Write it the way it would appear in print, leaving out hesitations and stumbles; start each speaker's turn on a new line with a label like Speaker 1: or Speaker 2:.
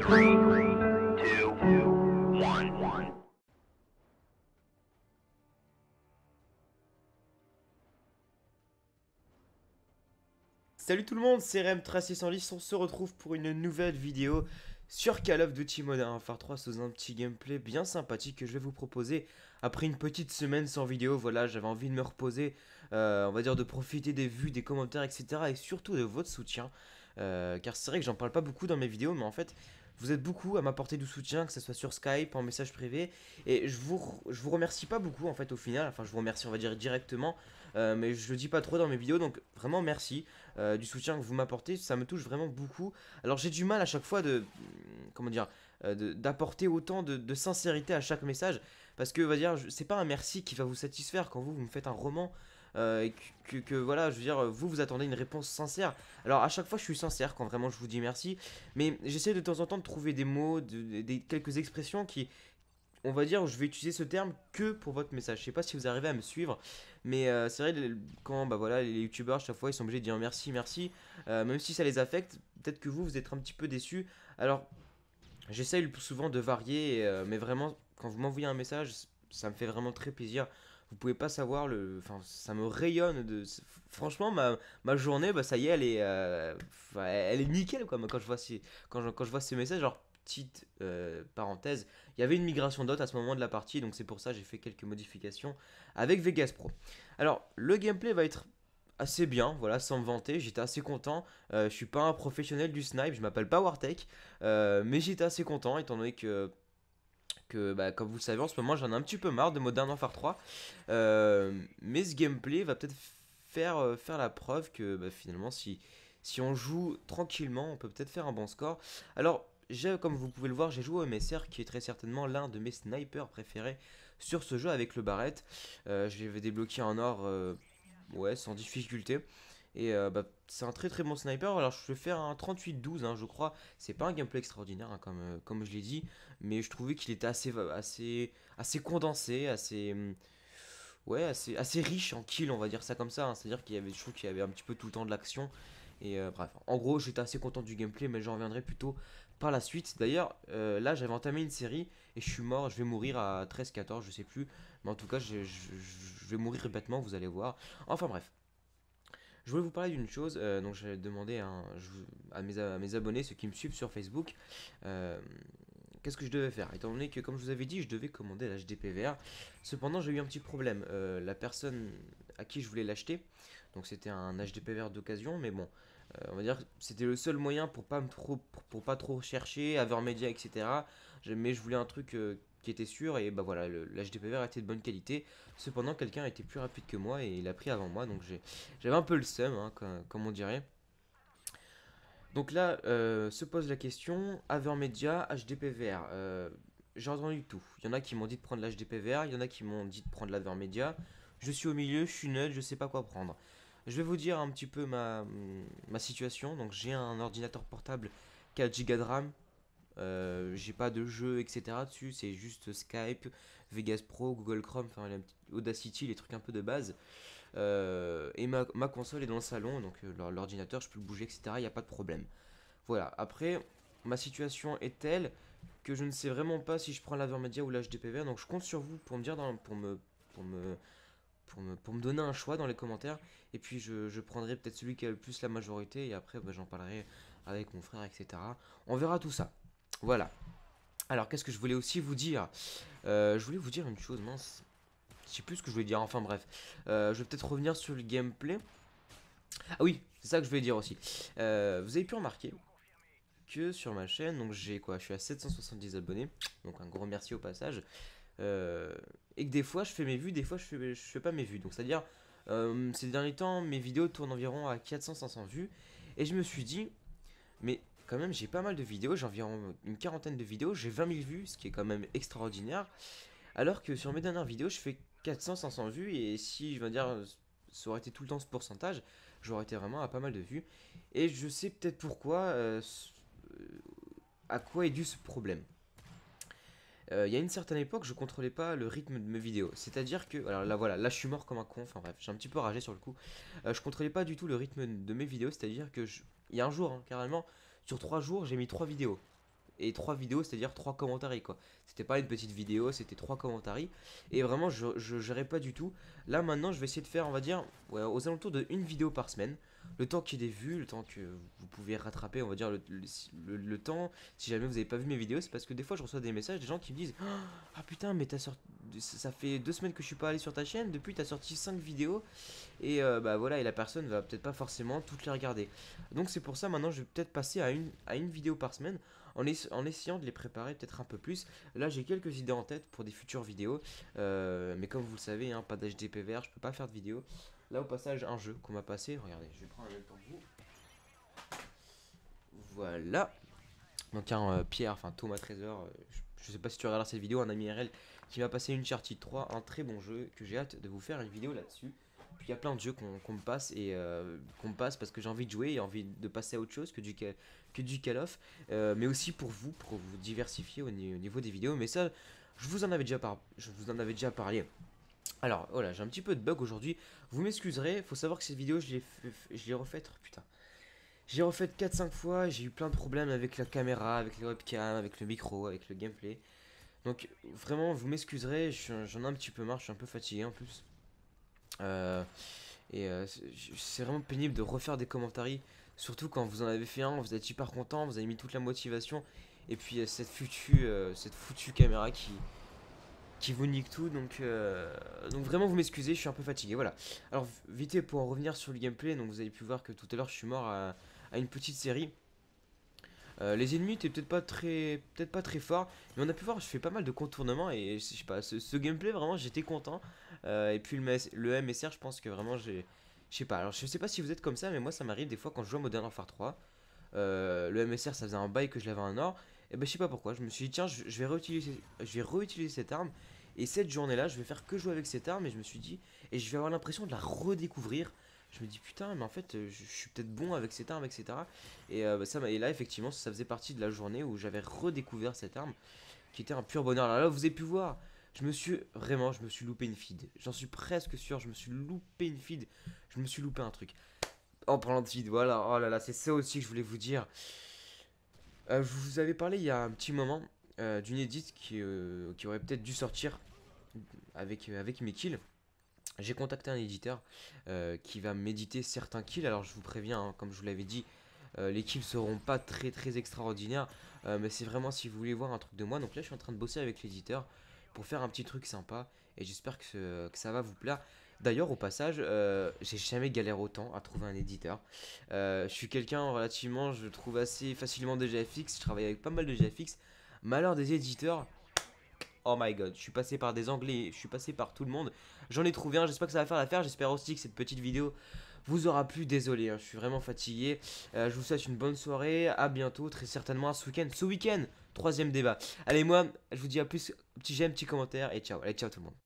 Speaker 1: Salut tout le monde, c'est Rem Tracé sans lisse, on se retrouve pour une nouvelle vidéo sur Call of Duty Modern Warfare 3 sous un petit gameplay bien sympathique que je vais vous proposer après une petite semaine sans vidéo. Voilà, j'avais envie de me reposer, on va dire de profiter des vues, des commentaires, etc. et surtout de votre soutien, car c'est vrai que j'en parle pas beaucoup dans mes vidéos, mais en fait vous êtes beaucoup à m'apporter du soutien, que ce soit sur Skype, en message privé, et je vous remercie pas beaucoup en fait au final, enfin je vous remercie on va dire directement, mais je le dis pas trop dans mes vidéos, donc vraiment merci du soutien que vous m'apportez, ça me touche vraiment beaucoup. Alors j'ai du mal à chaque fois comment dire, d'apporter autant de sincérité à chaque message, parce que, on va dire, c'est pas un merci qui va vous satisfaire quand vous me faites un roman, et voilà, je veux dire, vous attendez une réponse sincère. Alors à chaque fois je suis sincère quand vraiment je vous dis merci, mais j'essaie de temps en temps de trouver des mots, quelques expressions qui, on va dire, je vais utiliser ce terme que pour votre message. Je sais pas si vous arrivez à me suivre, mais c'est vrai, quand bah voilà, les youtubeurs, chaque fois, ils sont obligés de dire merci, merci, même si ça les affecte, peut-être que vous êtes un petit peu déçus. Alors, j'essaye le plus souvent de varier, mais vraiment, quand vous m'envoyez un message, ça me fait vraiment très plaisir. Vous pouvez pas savoir, enfin, ça me rayonne franchement, ma journée, bah ça y est, elle est nickel quoi. Moi, quand je vois quand je vois ces messages, genre petite parenthèse, il y avait une migration dot à ce moment de la partie, donc c'est pour ça que j'ai fait quelques modifications avec Vegas Pro. Alors, le gameplay va être assez bien, voilà, sans me vanter, j'étais assez content. Je suis pas un professionnel du snipe, je m'appelle pas Wartech, mais j'étais assez content étant donné que bah, comme vous le savez, en ce moment j'en ai un petit peu marre de Modern Warfare 3. Mais ce gameplay va peut-être faire la preuve que bah, finalement, si on joue tranquillement, on peut peut-être faire un bon score. Alors, comme vous pouvez le voir, j'ai joué au MSR qui est très certainement l'un de mes snipers préférés sur ce jeu avec le Barrett. Je l'avais débloqué en or, ouais, sans difficulté. Et bah, c'est un très très bon sniper. Alors je vais faire un 38-12, hein, je crois. C'est pas un gameplay extraordinaire, hein, comme je l'ai dit, mais je trouvais qu'il était assez condensé, ouais, assez riche en kills, on va dire ça comme ça, hein. C'est-à-dire je trouve qu'il y avait un petit peu tout le temps de l'action. Et bref, en gros, j'étais assez content du gameplay, mais j'en reviendrai plutôt par la suite. D'ailleurs, là, j'avais entamé une série et je suis mort. Je vais mourir à 13-14, je sais plus. Mais en tout cas, je vais mourir bêtement, vous allez voir. Enfin bref. Je voulais vous parler d'une chose, donc j'avais demandé à mes abonnés, ceux qui me suivent sur Facebook, euh, qu'est-ce que je devais faire, étant donné que, comme je vous avais dit, je devais commander l'HDPVR. Cependant, j'ai eu un petit problème. La personne à qui je voulais l'acheter, donc c'était un HDPVR d'occasion, mais bon, on va dire que c'était le seul moyen pour pas trop chercher, Avermedia, etc. Mais je voulais un truc qui était sûr, et bah voilà, l'HDPVR était de bonne qualité. Cependant, quelqu'un était plus rapide que moi et il a pris avant moi, donc j'avais un peu le seum, hein, comme on dirait. Donc là, se pose la question, Avermedia, HDPVR. J'ai entendu tout. Il y en a qui m'ont dit de prendre l'HDPVR, il y en a qui m'ont dit de prendre l'Avermedia. Je suis au milieu, je suis neutre, je sais pas quoi prendre. Je vais vous dire un petit peu ma situation. Donc j'ai un ordinateur portable 4 Go de RAM. J'ai pas de jeu, etc. dessus. C'est juste Skype, Vegas Pro, Google Chrome, enfin Audacity, les trucs un peu de base. Et ma console est dans le salon, donc l'ordinateur, je peux le bouger, etc. Il n'y a pas de problème. Voilà, après, ma situation est telle que je ne sais vraiment pas si je prends l'Avermedia ou l'HDPV, donc je compte sur vous pour me dire, pour me donner un choix dans les commentaires, et puis je prendrai peut-être celui qui a le plus la majorité, et après bah, j'en parlerai avec mon frère, etc. On verra tout ça. Voilà. Alors, qu'est-ce que je voulais aussi vous dire? Je voulais vous dire une chose, mince. Je sais plus ce que je voulais dire, enfin bref. Je vais peut-être revenir sur le gameplay. Ah oui, c'est ça que je voulais dire aussi. Vous avez pu remarquer que sur ma chaîne, donc j'ai quoi? Je suis à 770 abonnés, donc un gros merci au passage. Et que des fois je fais mes vues, des fois je fais pas mes vues. Donc c'est-à-dire, ces derniers temps, mes vidéos tournent environ à 400-500 vues. Et je me suis dit, mais quand même j'ai pas mal de vidéos, j'ai environ une quarantaine de vidéos, j'ai 20 000 vues, ce qui est quand même extraordinaire. Alors que sur mes dernières vidéos, je fais 400-500 vues et si je veux dire ça aurait été tout le temps ce pourcentage, j'aurais été vraiment à pas mal de vues. Et je sais peut-être pourquoi, à quoi est dû ce problème. Il y a une certaine époque, je contrôlais pas le rythme de mes vidéos. C'est-à-dire que, alors là voilà, là je suis mort comme un con, enfin bref, j'ai un petit peu ragé sur le coup. Je contrôlais pas du tout le rythme de mes vidéos, c'est-à-dire que il y a un jour, hein, carrément, sur 3 jours, j'ai mis 3 vidéos. et 3 vidéos, c'est-à-dire 3 commentaires quoi. C'était pas une petite vidéo, c'était 3 commentaires. Et vraiment, je gérais pas du tout. Là maintenant, je vais essayer de faire, on va dire, ouais, aux alentours de une vidéo par semaine. Le temps qu'il y ait des vues, le temps que vous pouvez rattraper, on va dire, le temps. Si jamais vous n'avez pas vu mes vidéos, c'est parce que des fois je reçois des messages, des gens qui me disent: ah putain, mais t'as sorti. Ça fait 2 semaines que je suis pas allé sur ta chaîne, depuis t'as sorti 5 vidéos. Et bah voilà, et la personne va peut-être pas forcément toutes les regarder. Donc c'est pour ça maintenant je vais peut-être passer à une vidéo par semaine en essayant de les préparer peut-être un peu plus. Là j'ai quelques idées en tête pour des futures vidéos. Mais comme vous le savez, hein, pas d'HDPVR, je peux pas faire de vidéo. Là au passage un jeu qu'on m'a passé, regardez, je vais prendre un autre pour vous. Voilà. Donc un Pierre, enfin Thomas Trésor, je sais pas si tu regardes cette vidéo, un ami RL qui m'a passé une Uncharted 3, un très bon jeu que j'ai hâte de vous faire une vidéo là-dessus. Puis il y a plein de jeux qu'on me passe et qu'on me passe parce que j'ai envie de jouer et envie de passer à autre chose que du Call of, mais aussi pour vous diversifier au niveau des vidéos. Mais ça, je vous en avais déjà parlé. Alors voilà, j'ai un petit peu de bug aujourd'hui. Vous m'excuserez, faut savoir que cette vidéo je l'ai refaite, oh, putain. J'ai refait 4-5 fois, j'ai eu plein de problèmes avec la caméra, avec les webcams, avec le micro, avec le gameplay. Donc vraiment, vous m'excuserez, j'en ai un petit peu marre, je suis un peu fatigué en plus. Euh, c'est vraiment pénible de refaire des commentaires, surtout quand vous en avez fait un, vous êtes hyper content, vous avez mis toute la motivation, et puis cette foutue caméra qui vous nique tout, donc vraiment vous m'excusez, je suis un peu fatigué, voilà. Alors vite fait, pour en revenir sur le gameplay, donc vous avez pu voir que tout à l'heure je suis mort à une petite série. Les ennemis étaient peut-être pas très forts, mais on a pu voir, je fais pas mal de contournements et je sais pas, ce gameplay vraiment j'étais content. Et puis le MSR, je pense que vraiment je sais pas. Alors je sais pas si vous êtes comme ça, mais moi ça m'arrive des fois quand je joue à Modern Warfare 3. Le MSR, ça faisait un bail que je l'avais en or. Et ben je sais pas pourquoi, je me suis dit tiens, je vais réutiliser cette arme. Et cette journée-là, je vais faire que jouer avec cette arme. Et je me suis dit, et je vais avoir l'impression de la redécouvrir. Je me dis putain, mais en fait, je suis peut-être bon avec cette arme, etc. Et, et là, effectivement, ça faisait partie de la journée où j'avais redécouvert cette arme, qui était un pur bonheur. Alors là, vous avez pu voir, je me suis loupé une feed. J'en suis presque sûr, je me suis loupé une feed. Je me suis loupé un truc. En parlant de feed, voilà, oh là là, c'est ça aussi que je voulais vous dire. Je vous avais parlé il y a un petit moment d'une edit qui aurait peut-être dû sortir avec mes kills. J'ai contacté un éditeur qui va m'éditer certains kills. Alors je vous préviens, hein, comme je vous l'avais dit, les kills seront pas très extraordinaires. Mais c'est vraiment si vous voulez voir un truc de moi. Donc là je suis en train de bosser avec l'éditeur pour faire un petit truc sympa. Et j'espère que ça va vous plaire. D'ailleurs au passage, j'ai jamais galéré autant à trouver un éditeur. Je suis quelqu'un relativement, je trouve assez facilement des GFX. Je travaille avec pas mal de GFX. Mais alors des éditeurs... Oh my god, je suis passé par des anglais, je suis passé par tout le monde. J'en ai trouvé un, j'espère que ça va faire l'affaire. J'espère aussi que cette petite vidéo vous aura plu. Désolé, hein, je suis vraiment fatigué. Je vous souhaite une bonne soirée, à bientôt, très certainement ce week-end. Ce week-end, troisième débat. Allez, moi, je vous dis à plus, petit j'aime, petit commentaire et ciao. Allez, ciao tout le monde.